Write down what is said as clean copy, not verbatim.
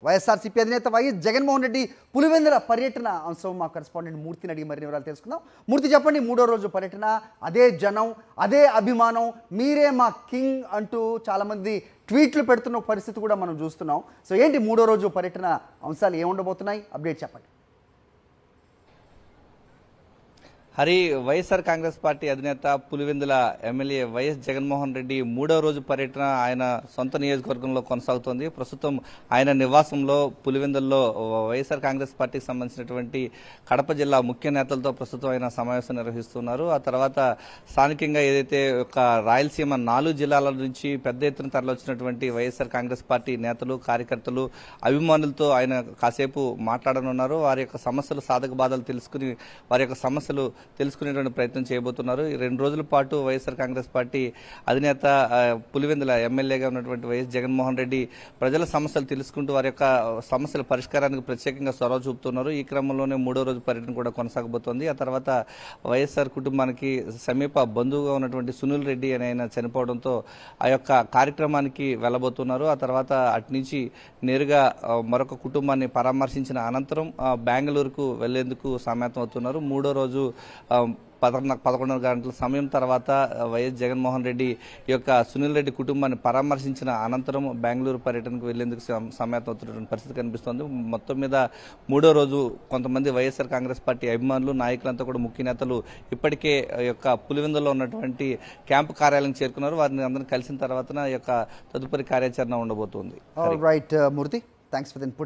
వైఎస్ఆర్సీపీ అధినేత వైఎస్ జగన్మోహన్ రెడ్డి పులివెందుల పర్యటన అంశం మా కరెస్పాండెంట్ మూర్తిని అడిగి మరిన్ని వివరాలు తెలుసుకుందాం. మూర్తి చెప్పండి, 3వ రోజు పర్యటన, అదే జనం, అదే అభిమానం, మీరే మా కింగ్ అంటూ చాలామంది ట్వీట్లు పెడుతున్న పరిస్థితి కూడా మనం చూస్తున్నాం. సో ఏంటి 3వ రోజు పర్యటన అంశాలు ఏముండబోతున్నాయి, అప్డేట్ చెప్పండి. హరి, వైఎస్ఆర్ కాంగ్రెస్ పార్టీ అధినేత పులివెందుల ఎమ్మెల్యే వైఎస్ జగన్మోహన్ రెడ్డి 3వ రోజు పర్యటన ఆయన సొంత నియోజకవర్గంలో కొనసాగుతోంది. ప్రస్తుతం ఆయన నివాసంలో పులివెందుల్లో వైఎస్ఆర్ కాంగ్రెస్ పార్టీకి సంబంధించినటువంటి కడప జిల్లా ముఖ్య నేతలతో ప్రస్తుతం ఆయన సమావేశం నిర్వహిస్తున్నారు. ఆ తర్వాత స్థానికంగా ఏదైతే ఒక రాయలసీమ 4 జిల్లాల నుంచి పెద్ద ఎత్తున తరలివచ్చినటువంటి వైఎస్ఆర్ కాంగ్రెస్ పార్టీ నేతలు, కార్యకర్తలు, అభిమానులతో ఆయన కాసేపు మాట్లాడనున్నారు. వారి యొక్క సమస్యలు, సాధక బాధలు తెలుసుకుని వారి యొక్క సమస్యలు తెలుసుకునేటువంటి ప్రయత్నం చేయబోతున్నారు. 2 రోజుల పాటు వైఎస్ఆర్ కాంగ్రెస్ పార్టీ అధినేత పులివెందుల ఎమ్మెల్యేగా ఉన్నటువంటి వైఎస్ జగన్మోహన్ రెడ్డి ప్రజల సమస్యలు తెలుసుకుంటూ వారి యొక్క సమస్యల పరిష్కారానికి ప్రత్యేకంగా చొరవ చూపుతున్నారు. ఈ క్రమంలోనే 3వ రోజు పర్యటన కూడా కొనసాగబోతోంది. ఆ తర్వాత వైఎస్ఆర్ కుటుంబానికి సమీప బంధువుగా ఉన్నటువంటి సునీల్ రెడ్డి అని ఆయన చనిపోవడంతో ఆ యొక్క కార్యక్రమానికి వెళ్ళబోతున్నారు. ఆ తర్వాత అటు నుంచి నేరుగా మరొక కుటుంబాన్ని పరామర్శించిన అనంతరం బెంగళూరుకు వెళ్లేందుకు సమాయత్తం అవుతున్నారు. 3వ రోజు 11 గంటల సమయం తర్వాత వైఎస్ జగన్మోహన్ రెడ్డి ఈ యొక్క సునీల్ రెడ్డి కుటుంబాన్ని పరామర్శించిన అనంతరం బెంగళూరు పర్యటనకు వెళ్లేందుకు సమాయత్తం అవుతున్నటువంటి పరిస్థితి కనిపిస్తోంది. మొత్తం మీద 3వ రోజు కొంతమంది వైఎస్ఆర్ కాంగ్రెస్ పార్టీ అభిమానులు, నాయకులంతా కూడా ముఖ్య నేతలు ఇప్పటికే ఈ యొక్క పులివెందులో ఉన్నటువంటి క్యాంపు కార్యాలయం చేరుకున్నారు. వారిని అందరినీ కలిసిన తర్వాత ఈ యొక్క తదుపరి కార్యాచరణ ఉండబోతోంది. Right Murthy, thanks for the inputs.